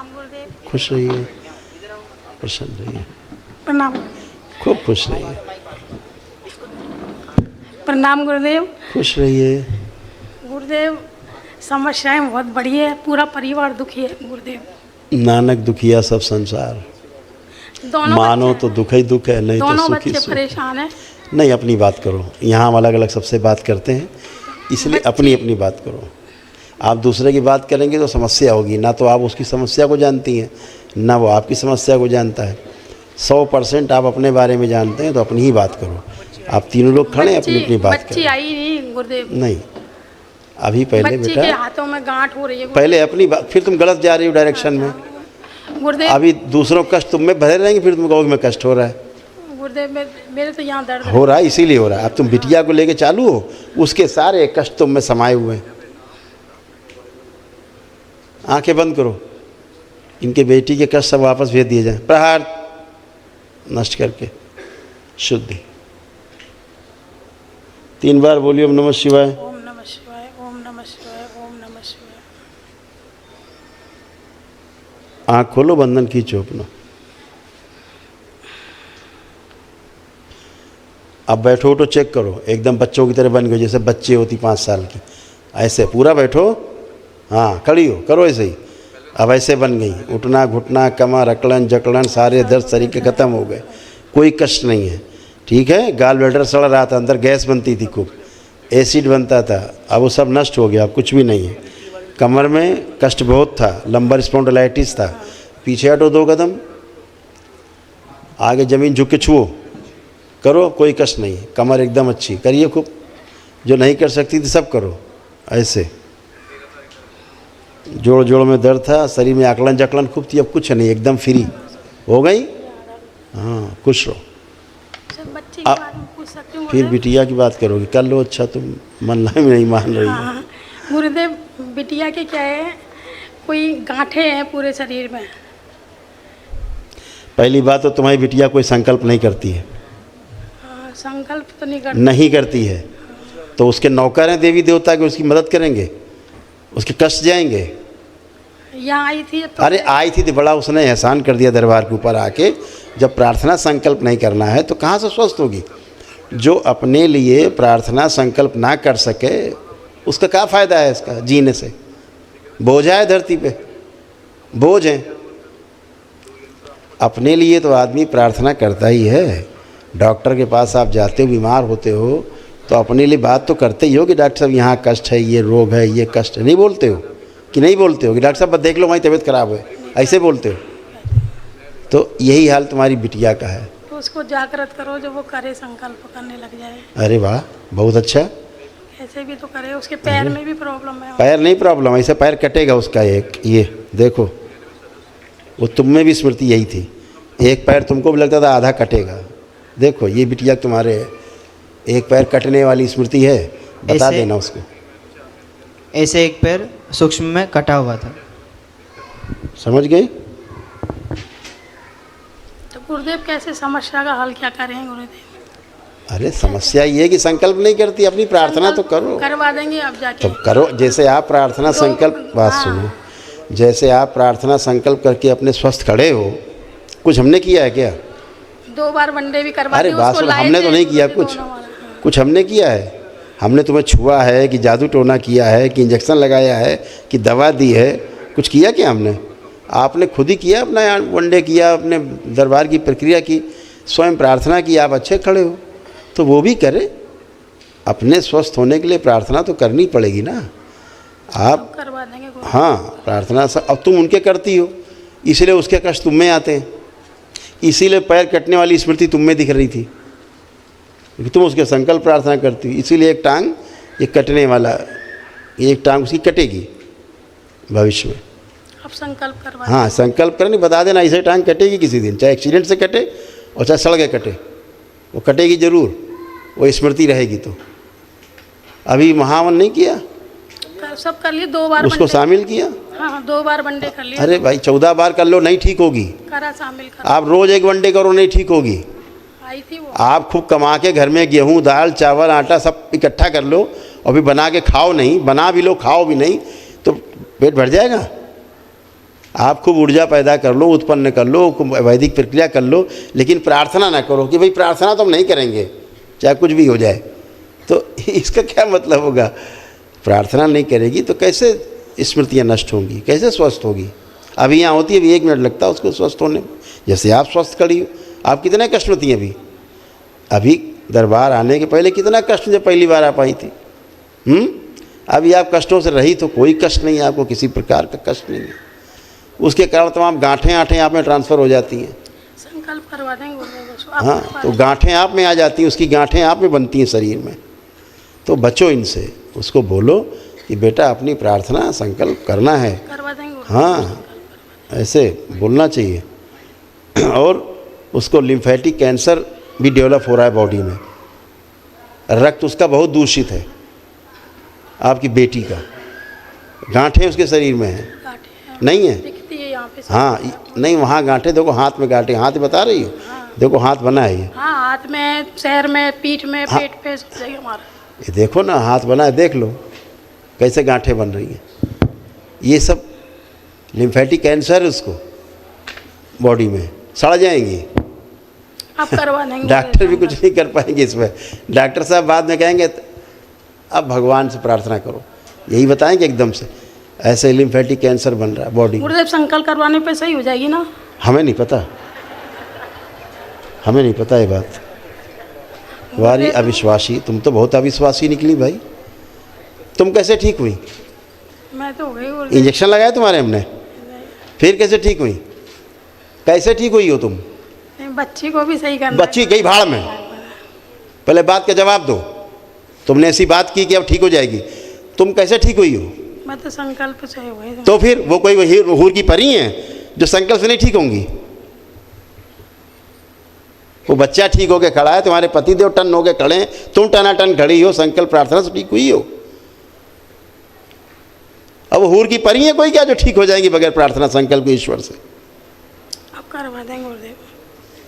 गुरुदेव। खुश रहिए, प्रसन्न रहिए, प्रणाम। खूब खुश रहिए, प्रणाम गुरुदेव। खुश रहिए। गुरुदेव, समस्याएं बहुत बड़ी है, पूरा परिवार दुखी है गुरुदेव। नानक दुखिया सब संसार, दोनों मानो बच्चे तो दुख ही दुख है, नहीं तो दोनों सुख ही बच्चे सुख है। परेशान हैं। नहीं, अपनी बात करो, यहाँ हम अलग अलग सबसे बात करते हैं, इसलिए अपनी अपनी बात करो। आप दूसरे की बात करेंगे तो समस्या होगी, ना तो आप उसकी समस्या को जानती हैं, ना वो आपकी समस्या को जानता है। 100% आप अपने बारे में जानते हैं, तो अपनी ही बात करो। आप तीनों लोग खड़े हैं, अपनी अपनी बात बच्ची करें। आई नहीं गुरुदेव। नहीं, अभी पहले बच्ची बेटा, के हाथों में गांठ हो रही है पहले अपनी बात, फिर तुम गलत जा रही हो डायरेक्शन में। गुरुदेव। अभी दूसरों का कष्ट तुम में भरे रहेंगे, फिर तुम कहोगे मैं कष्ट हो रहा है। गुरुदेव, मेरे तो यहाँ दर्द हो रहा है, इसीलिए हो रहा है। अब तुम बिटिया को लेके चालू हो, उसके सारे कष्ट तुम में समाये हुए हैं। आंखें बंद करो, इनके बेटी के कष्ट सब वापस भेज दिए जाएं, प्रहार नष्ट करके शुद्धि। 3 बार बोलिए ओम नमः शिवाय। ओम नमः शिवाय, ओम नमः शिवाय, ओम नमः शिवाय। आँख खोलो, बंधन खींचो अपना। अब बैठो तो चेक करो, एकदम बच्चों की तरह बन गए, जैसे बच्चे होती 5 साल की, ऐसे पूरा बैठो। हाँ, खड़ी हो, करो ऐसे ही। अब ऐसे बन गई, उठना घुटना कमर अकड़न जकड़न सारे दर्द शरीर के ख़त्म हो गए, कोई कष्ट नहीं है। ठीक है, गाल ब्लैडर सड़ रहा था, अंदर गैस बनती थी, खूब एसिड बनता था, अब वो सब नष्ट हो गया, अब कुछ भी नहीं है। कमर में कष्ट बहुत था, लंबर स्पॉन्डिलाइटिस था। पीछे हटो 2 कदम, आगे ज़मीन झुक के छुओ, करो, कोई कष्ट नहीं है। कमर एकदम अच्छी, करिए खूब। जो नहीं कर सकती थी सब करो ऐसे। जोड़ जोड़ में दर्द था, शरीर में आकलन जकलन खूब थी, अब कुछ नहीं, एकदम फ्री हो गई। हाँ, खुश रहो। बच्ची के बारे में पूछ सकती हूँ फिर बिटिया की बात करोगी, कर लो। अच्छा, तुम मन नहीं मान रही हो। हाँ, गुरुदेव, बिटिया के क्या है, कोई गांठे हैं पूरे शरीर में। पहली बात तो तुम्हारी बिटिया कोई संकल्प नहीं करती है। संकल्प तो नहीं करती है, तो उसके नौकर हैं देवी देवता के, उसकी मदद करेंगे, उसके कष्ट जाएंगे। यहाँ आई थी तो अरे आई थी तो बड़ा उसने एहसान कर दिया दरबार के ऊपर आके। जब प्रार्थना संकल्प नहीं करना है तो कहाँ से स्वस्थ होगी। जो अपने लिए प्रार्थना संकल्प ना कर सके, उसका क्या फ़ायदा है इसका जीने से। बोझ है धरती पे, बोझ है। अपने लिए तो आदमी प्रार्थना करता ही है। डॉक्टर के पास आप जाते हो, बीमार होते हो, तो अपने लिए बात तो करते ही हो कि डॉक्टर साहब यहाँ कष्ट है, ये रोग है, ये कष्ट है। नहीं बोलते हो कि नहीं बोलते हो कि डॉक्टर साहब देख लो हमारी तबीयत खराब है, ऐसे बोलते हो। तो यही हाल तुम्हारी बिटिया का है। तो उसको जागृत करो, जो वो करे, संकल्प करने लग जाए। अरे वाह, बहुत अच्छा। ऐसे भी तो करे। उसके पैर में भी प्रॉब्लम है। पैर नहीं प्रॉब्लम, ऐसे पैर कटेगा उसका एक। ये देखो, वो तुम में भी स्मृति यही थी, एक पैर तुमको भी लगता था आधा कटेगा। देखो ये बिटिया तुम्हारे एक पैर कटने वाली स्मृति है, बता देना उसको। ऐसे एक पैर सूक्ष्म में कटा हुआ था। समझ गए। तो गुरुदेव, कैसे समस्या का हल क्या करें गुरुदेव? अरे समस्या ये है कि संकल्प नहीं करती, अपनी प्रार्थना तो करो। करवा देंगे अब जाके। तो करो, जैसे आप प्रार्थना संकल्प, बात सुनो, जैसे आप प्रार्थना संकल्प करके अपने स्वस्थ खड़े हो, कुछ हमने किया है क्या? 2 बार वनडे भी करवा अरे दी, बात उसको सुनो, लाए हमने तो थे, नहीं किया दोनों कुछ, वाला। कुछ हमने किया है? हमने तुम्हें छुआ है कि जादू टोना किया है कि इंजेक्शन लगाया है कि दवा दी है? कुछ किया क्या हमने? आपने खुद ही किया, अपना वनडे किया, अपने दरबार की प्रक्रिया की, स्वयं प्रार्थना की, आप अच्छे खड़े हो। तो वो भी करे। अपने स्वस्थ होने के लिए प्रार्थना तो करनी पड़ेगी ना। आप करवा देंगे गुरुदेव। हाँ, प्रार्थना सब अब तुम उनके करती हो, इसीलिए उसके कष्ट तुम में आते हैं। इसीलिए पैर कटने वाली स्मृति तुम में दिख रही थी, क्योंकि तुम उसके संकल्प प्रार्थना करती हो। इसीलिए एक टांग ये कटने वाला, एक टांग उसकी कटेगी भविष्य में। अब संकल्प करवा हाँ, संकल्प करने बता देना, ऐसे टांग कटेगी किसी दिन, चाहे एक्सीडेंट से कटे और चाहे सड़ के कटे, वो कटेगी जरूर, वो स्मृति रहेगी। तो अभी महावन नहीं किया, सब कर लिए, 2 बार उसको शामिल किया। हाँ, 2 बार वनडे कर लिए। अरे भाई 14 बार कर लो, नहीं ठीक होगी। करा, शामिल करा। आप रोज एक वनडे करो, नहीं ठीक होगी। आई थी वो। आप खूब कमा के घर में गेहूं दाल चावल आटा सब इकट्ठा कर लो और भी बना के खाओ नहीं, बना भी लो खाओ भी नहीं, तो पेट भर जाएगा। आप खूब ऊर्जा पैदा कर लो, उत्पन्न कर लो, वैदिक प्रक्रिया कर लो, लेकिन प्रार्थना ना करो कि भाई प्रार्थना तो हम नहीं करेंगे चाहे कुछ भी हो जाए। तो इसका क्या मतलब होगा? प्रार्थना नहीं करेगी तो कैसे स्मृतियाँ नष्ट होंगी, कैसे स्वस्थ होगी? अभी यहाँ होती है, अभी 1 मिनट लगता है उसको स्वस्थ होने में। जैसे आप स्वस्थ खड़ी हो, आप कितने कष्ट होती हैं अभी दरबार आने के पहले कितना कष्ट जब पहली बार आप आई थी। अभी आप कष्टों से रही तो कोई कष्ट नहीं है आपको, किसी प्रकार का कष्ट नहीं है। उसके कारण तमाम गांठें आप में ट्रांसफ़र हो जाती हैं। संकल्प करवा देंगे हाँ, तो गांठें आप में आ जाती हैं, उसकी गांठें आप में बनती हैं शरीर में। तो बचो इनसे, उसको बोलो कि बेटा अपनी प्रार्थना संकल्प करना है। करवा देंगे। हाँ, ऐसे बोलना चाहिए। और उसको लिम्फेटिक कैंसर भी डेवलप हो रहा है बॉडी में, रक्त उसका बहुत दूषित है। आपकी बेटी का गांठें उसके शरीर में है, नहीं है? दिखती है यहाँ पे। हाँ, नहीं वहाँ गांठें देखो, हाथ में गांठें, हाथ बता रही हो? देखो हाथ बना है ये। हाँ, हाथ में, पैर में, पीठ में, पेट पे, सब जगह हमारा। ये देखो ना, हाथ बना है, देख लो कैसे गांठें बन रही हैं। ये सब लिम्फेटिक कैंसर है उसको, बॉडी में सड़ जाएंगी। आप करवा देंगे। डॉक्टर भी कुछ नहीं कर पाएंगे इसमें। डॉक्टर साहब बाद में कहेंगे अब भगवान से प्रार्थना करो, यही बताएंगे एकदम से ऐसे लिम्फेटिक कैंसर बन रहा है बॉडी में। गुरुदेव संकल्प करवाने पे सही हो जाएगी ना? हमें नहीं पता, हमें नहीं पता ये बात। तुम्हारी अविश्वासी, तुम तो बहुत अविश्वासी निकली भाई। तुम कैसे ठीक हुई? मैं तो हो गई गुरुदेव। इंजेक्शन लगाया तुम्हारे हमने, फिर कैसे ठीक हुई? कैसे ठीक हुई हो तुम? बच्ची को भी सही करना। बच्ची गई भाड़ में। पहले बात का जवाब दो। तुमने ऐसी बात की कि अब ठीक हो जाएगी, तुम कैसे ठीक हुई हो? मैं तो संकल्प से हो गई। तो फिर वो कोई हूर की परी है जो संकल्प से नहीं ठीक होंगी? वो बच्चा ठीक होके खड़ा है, तुम्हारे पति देव टन होके खड़े हैं, तुम टनाटन खड़ी हो, संकल्प प्रार्थना से ठीक हुई हो। अब हूर की परी है कोई क्या जो ठीक हो जाएंगी बगैर प्रार्थना संकल्प ईश्वर से? अब करवा देंगे गुरुदेव।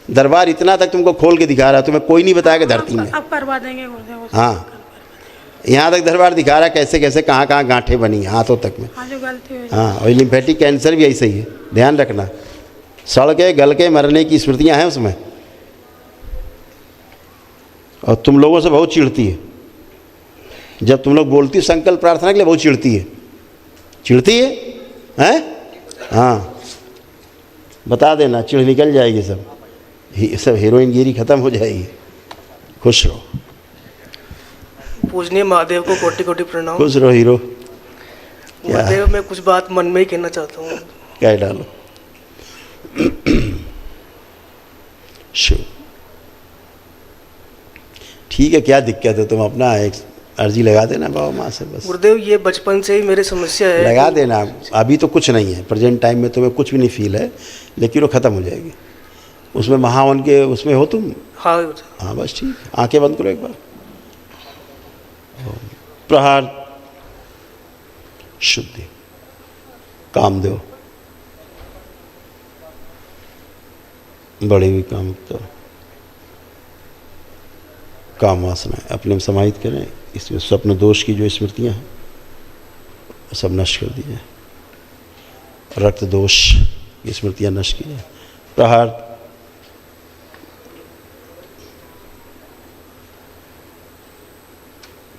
दरबार इतना तक तुमको खोल के दिखा रहा है, तुम्हें कोई नहीं बताएगा धरती में। अब करवा देंगे गुरुदेव। हाँ, यहाँ तक दरबार दिखा रहा है कैसे कैसे कहाँ कहाँ गांठें बनी हैं हाथों तक में। हाँ, जो गलती हुई। हाँ, और लिम्फेटिक कैंसर भी ऐसे ही है, ध्यान रखना। सड़ के गल के मरने की स्मृतियाँ हैं उसमें। और तुम लोगों से बहुत चिढ़ती है, जब तुम लोग बोलती हो संकल्प प्रार्थना के लिए, बहुत चिढ़ती है। चिढ़ती है, हैं? हाँ, बता देना, चिढ़ निकल जाएगी सब, सब हीरोइन गिरी खत्म हो जाएगी। खुश रहो। पूजनीय महादेव को कोटि कोटि प्रणाम। खुश रहो हीरो। महादेव, मैं कुछ बात मन में ही कहना चाहता हूँ। क्या डालो? शिव, ठीक है, क्या दिक्कत है? तुम अपना एक अर्जी लगा देना बाबा माँ से बस। गुरुदेव, ये बचपन से ही मेरी समस्या है। लगा देना। अभी तो कुछ नहीं है, प्रेजेंट टाइम में तुम्हें कुछ भी नहीं फील है, लेकिन वो ख़त्म हो जाएगी। उसमें महावन के उसमें हो तुम? हाँ हाँ, बस ठीक। आंखें बंद करो एक बार। प्रहार शुद्धि कामदेव, बड़ी हुई कामुकता, काम वासना अपने में समाहित करें। इसमें स्वप्न दोष की जो स्मृतियाँ हैं सब नष्ट कर दी जाए। रक्त दोष की स्मृतियाँ नष्ट की जाए। प्रहार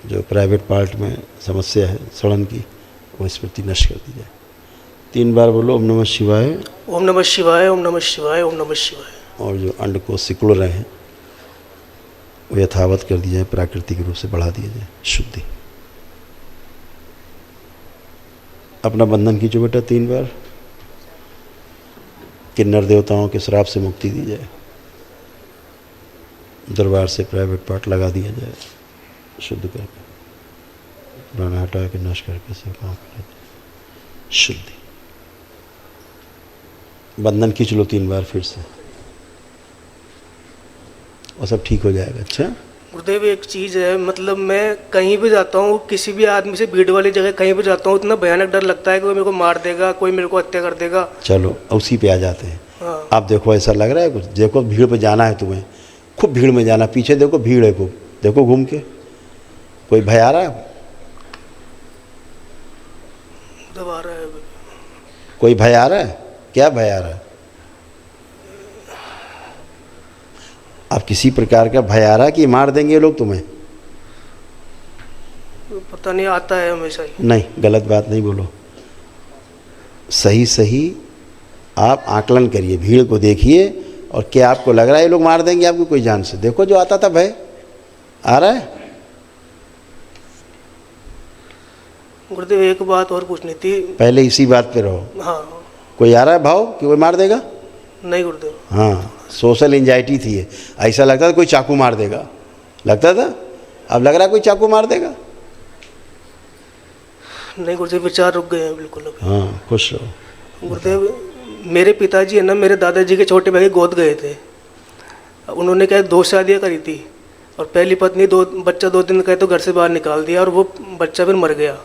जो प्राइवेट पार्ट में समस्या है सड़न की, वो स्मृति नष्ट कर दी जाए। 3 बार बोलो ओम नमः शिवाय, ओम नमः शिवाय, ओम नमः शिवाय, ओम नमः शिवाय। और जो अंड को सिकुड़ रहे हैं वो यथावत कर दिया जाए, प्राकृतिक रूप से बढ़ा दिया जाए। शुद्धि, अपना बंधन खींचो बेटा 3 बार। किन्नर देवताओं के श्राप से मुक्ति दी जाए। दरबार से प्राइवेट पार्ट लगा दिया जाए, शुद्ध करके, पुराना हटा के नष्ट करके सब काम कर जाए। शुद्धि, बंधन खींच लो 3 बार फिर से, और सब ठीक हो जाएगा। अच्छा गुरुदेव, एक चीज़ है, मतलब मैं कहीं भी जाता हूँ, किसी भी आदमी से भीड़ वाली जगह कहीं भी जाता हूँ, इतना भयानक डर लगता है कि कोई मेरे को मार देगा, कोई मेरे को हत्या कर देगा। चलो उसी पे आ जाते हैं। हाँ। आप देखो, ऐसा लग रहा है कुछ, देखो भीड़ पे जाना है तुम्हें, खूब भीड़ में जाना। पीछे देखो भीड़ है खूब, देखो घूम के, कोई भय आ रहा है? दबा रहा है। कोई भय आ रहा है? क्या भय आ रहा है? आप किसी प्रकार का भय आ रहा है कि मार देंगे ये लोग तुम्हें? पता नहीं, आता है हमेशा ही। नहीं, गलत बात नहीं बोलो, सही सही आप आकलन करिए, भीड़ को देखिए, और क्या आपको लग रहा है ये लोग मार देंगे आपको कोई जान से? देखो जो आता था भय आ रहा है। गुरुदेव एक बात और पूछनी थी। पहले इसी बात पे रहो। हाँ। कोई आ रहा है भाव कि कोई मार देगा? नहीं गुरुदेव। हाँ, सोशल एंजाइटी थी ये। ऐसा लगता था कोई चाकू मार देगा, लगता था। अब लग रहा है कोई चाकू मार देगा? नहीं गुरुदेव, विचार रुक गए हैं बिल्कुल अभी। हाँ, खुश रहो। गुरुदेव मेरे पिताजी है ना, मेरे दादाजी के छोटे भाई गोद गए थे। उन्होंने क्या 2 शादियाँ करी थी, और पहली पत्नी बच्चा 2 दिन का तो घर से बाहर निकाल दिया, और वो बच्चा फिर मर गया।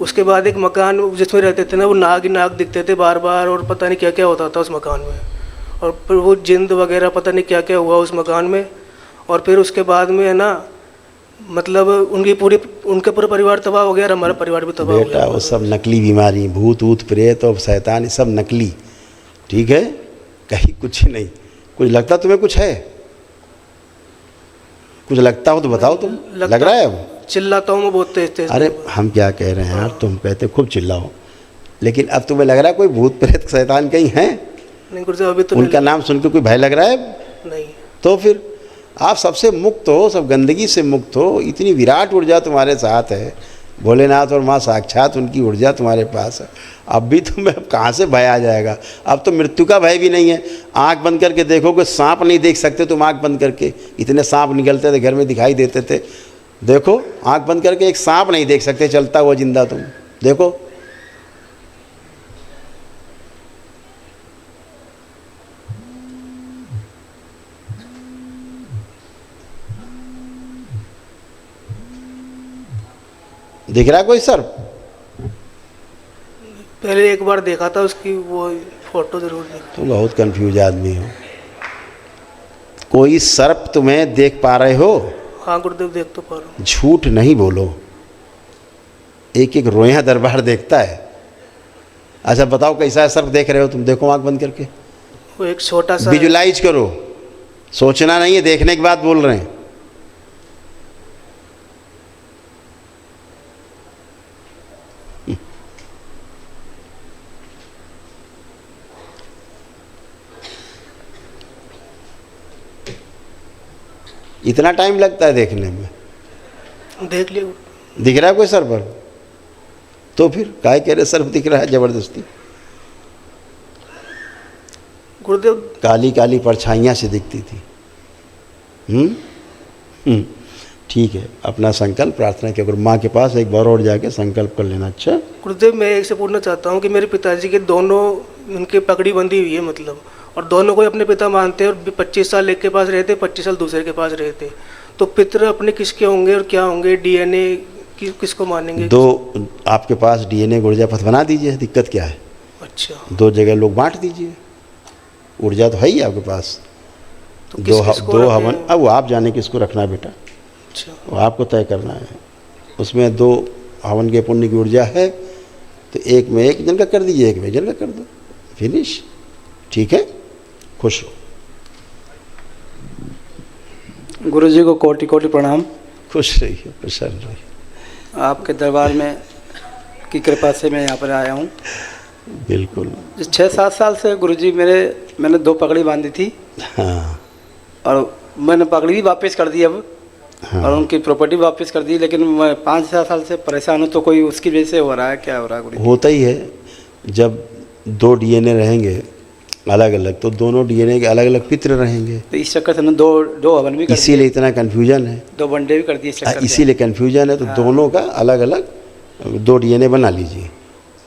उसके बाद एक मकान जिसमें रहते थे ना, वो नाग ही नाग दिखते थे बार बार, और पता नहीं क्या क्या होता था उस मकान में, और फिर वो जिंद वगैरह पता नहीं क्या क्या हुआ उस मकान में। और फिर उसके बाद में है ना, मतलब उनके पूरा परिवार तबाह हो गया, और हमारा परिवार भी तबाह हो बेटा गया। वो सब नकली बीमारी, भूत ऊत प्रेत और शैतान, ये सब नकली, ठीक है? कहीं कुछ नहीं। कुछ लगता तुम्हें कुछ है? कुछ लगता हो तो बताओ तुम। लग रहा है अब? चिल्लाता हूँ मैं बहुत तेज तेज। अरे हम क्या कह रहे हैं यार, तुम कहते खूब चिल्लाओ, लेकिन अब तुम्हें लग रहा है कोई भूत प्रेत शैतान कहीं है? नहीं गुरुदेव, अभी तो उनका नाम सुन के कोई भय लग रहा है? नहीं। तो फिर आप सबसे मुक्त हो, सब गंदगी से मुक्त हो। इतनी विराट ऊर्जा तुम्हारे साथ है, भोलेनाथ और माँ साक्षात उनकी ऊर्जा तुम्हारे पास है। अब भी तुम्हें अब कहाँ से भय आ जाएगा? अब तो मृत्यु का भय भी नहीं है। आंख बंद करके देखोगे, सांप नहीं देख सकते तुम आंख बंद करके? इतने सांप निकलते थे घर में, दिखाई देते थे। देखो आंख बंद करके एक सांप नहीं देख सकते चलता हुआ जिंदा, तुम देखो। दिख रहा है कोई सर्प? पहले एक बार देखा था, उसकी वो फोटो जरूर देखी। तुम बहुत कंफ्यूज आदमी हो। कोई सर्प तुम्हें देख पा रहे हो? हाँ गुरुदेव, देख तो पा रहा हूँ। झूठ नहीं बोलो, एक एक रोया दरबार देखता है। अच्छा बताओ कैसा सर्प देख रहे हो तुम? देखो आंख बंद करके, वो एक छोटा सा विजुलाइज करो, सोचना नहीं है, देखने की बात बोल रहे हैं। इतना टाइम लगता है देखने में? देख लिया। दिख रहा है कोई सर्प? तो फिर काहे कह रहे सर्प दिख रहा है जबरदस्ती? गुरुदेव काली काली परछाइयाँ से दिखती थी। ठीक है, अपना संकल्प प्रार्थना किया करो। माँ के पास एक बार और जाके संकल्प कर लेना। अच्छा गुरुदेव, मैं एक से पूछना चाहता हूँ कि मेरे पिताजी के दोनों, उनके पगड़ी बंधी हुई है मतलब, और दोनों को अपने पिता मानते हैं, और 25 साल एक के पास रहते, 25 साल दूसरे के पास रहते, तो पितृ अपने किसके होंगे और क्या होंगे? डीएनए किसको मानेंगे? दो आपके पास डीएनए ऊर्जा पथ बना दीजिए, दिक्कत क्या है? अच्छा, 2 जगह लोग बांट दीजिए, ऊर्जा तो है ही आपके पास। तो दो हवन, अब वो आप जाने किसको रखना है बेटा, अच्छा, वो आपको तय करना है। उसमें 2 हवन के पुण्य की ऊर्जा है, तो एक में एक जन का कर दीजिए, एक में एक जन का कर दो, फिनिश। ठीक है, खुश हो। गुरुजी को कोटि कोटि प्रणाम। खुश रहिए, प्रसन्न रहिए। आपके दरबार में की कृपा से मैं यहाँ पर आया हूँ। बिल्कुल। 6-7 साल से गुरुजी मैंने 2 पगड़ी बांधी थी। हाँ और मैंने पगड़ी भी वापस कर दी अब। हाँ। और उनकी प्रॉपर्टी वापस कर दी, लेकिन मैं 5-7 साल से परेशान हूँ। तो कोई उसकी वजह से हो रहा है, क्या हो रहा है गुरुजी? होता ही है, जब 2 डीएनए रहेंगे अलग अलग, तो दोनों डीएनए के अलग अलग पितृ रहेंगे। तो इस चक्कर से ना 2 हवन भी कर दिए, इसीलिए इतना कन्फ्यूजन है। 2 वनडे भी कर दिए इस चक्कर से। इसीलिए कन्फ्यूजन है। तो दोनों का अलग अलग 2 डीएनए बना लीजिए,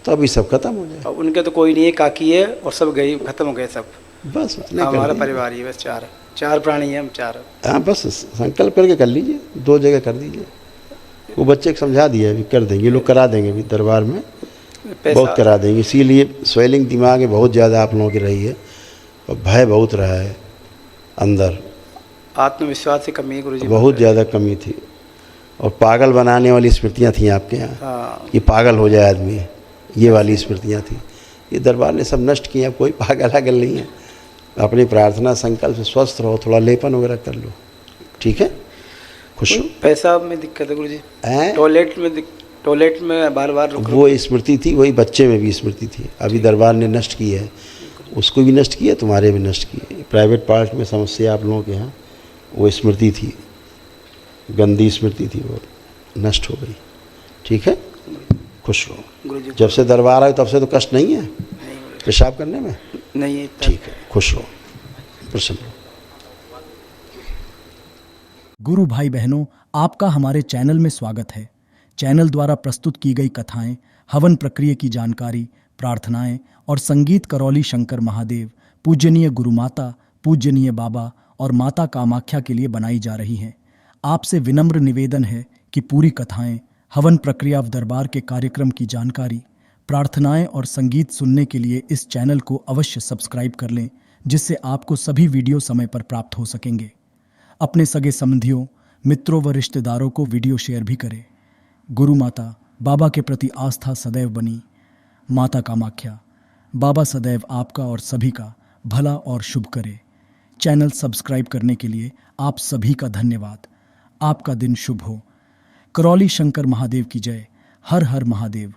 तो अभी सब खत्म हो जाए। और उनके तो कोई नहीं है, काकी है, और सब गई, खत्म हो गए सब। बस उतने कर हमारा लीजिए। परिवार ही है, बस 4 प्राणी हैं हम, 4। हाँ, बस संकल्प करके कर लीजिए, 2 जगह कर दीजिए। वो बच्चे को समझा दिया, अभी कर देंगे, लोग करा देंगे अभी दरबार में, बहुत करा देंगे। इसीलिए स्वेलिंग दिमाग में बहुत ज़्यादा आप लोगों की रही है, और भय बहुत रहा है अंदर, आत्मविश्वास की कमी है गुरुजी, बहुत ज़्यादा कमी थी। और पागल बनाने वाली स्मृतियाँ थी आपके यहाँ, हाँ। कि पागल हो जाए आदमी, ये वाली स्मृतियाँ थी। ये दरबार ने सब नष्ट किया, कोई पागल आगल नहीं है। अपनी प्रार्थना संकल्प से स्वस्थ रहो, थोड़ा लेपन वगैरह कर लो, ठीक है, खुश हो। पैसा में दिक्कत है गुरु जी, हैं? टॉयलेट में बार बार रुक वो स्मृति थी, वही बच्चे में भी स्मृति थी। अभी दरबार ने नष्ट की है, उसको भी नष्ट किया, तुम्हारे भी नष्ट किए। प्राइवेट पार्ट में समस्या आप लोगों के यहाँ, वो स्मृति थी, गंदी स्मृति थी, वो नष्ट हो गई, ठीक है, खुश रहो। गुरु जी जब से दरबार आए तब से तो कष्ट नहीं है पेशाब करने में, नहीं है, ठीक है, खुश रहो, प्रसन्न रहो। गुरु भाई बहनों, आपका हमारे चैनल में स्वागत है। चैनल द्वारा प्रस्तुत की गई कथाएं, हवन प्रक्रिया की जानकारी, प्रार्थनाएं और संगीत करौली शंकर महादेव, पूजनीय गुरु माता, पूजनीय बाबा और माता कामाख्या के लिए बनाई जा रही हैं। आपसे विनम्र निवेदन है कि पूरी कथाएं, हवन प्रक्रिया व दरबार के कार्यक्रम की जानकारी, प्रार्थनाएं और संगीत सुनने के लिए इस चैनल को अवश्य सब्सक्राइब कर लें, जिससे आपको सभी वीडियो समय पर प्राप्त हो सकेंगे। अपने सगे संबंधियों, मित्रों व रिश्तेदारों को वीडियो शेयर भी करें। गुरु माता, बाबा के प्रति आस्था सदैव बनी। माता कामाख्या, बाबा सदैव आपका और सभी का भला और शुभ करे। चैनल सब्सक्राइब करने के लिए आप सभी का धन्यवाद। आपका दिन शुभ हो। करौली शंकर महादेव की जय। हर हर महादेव।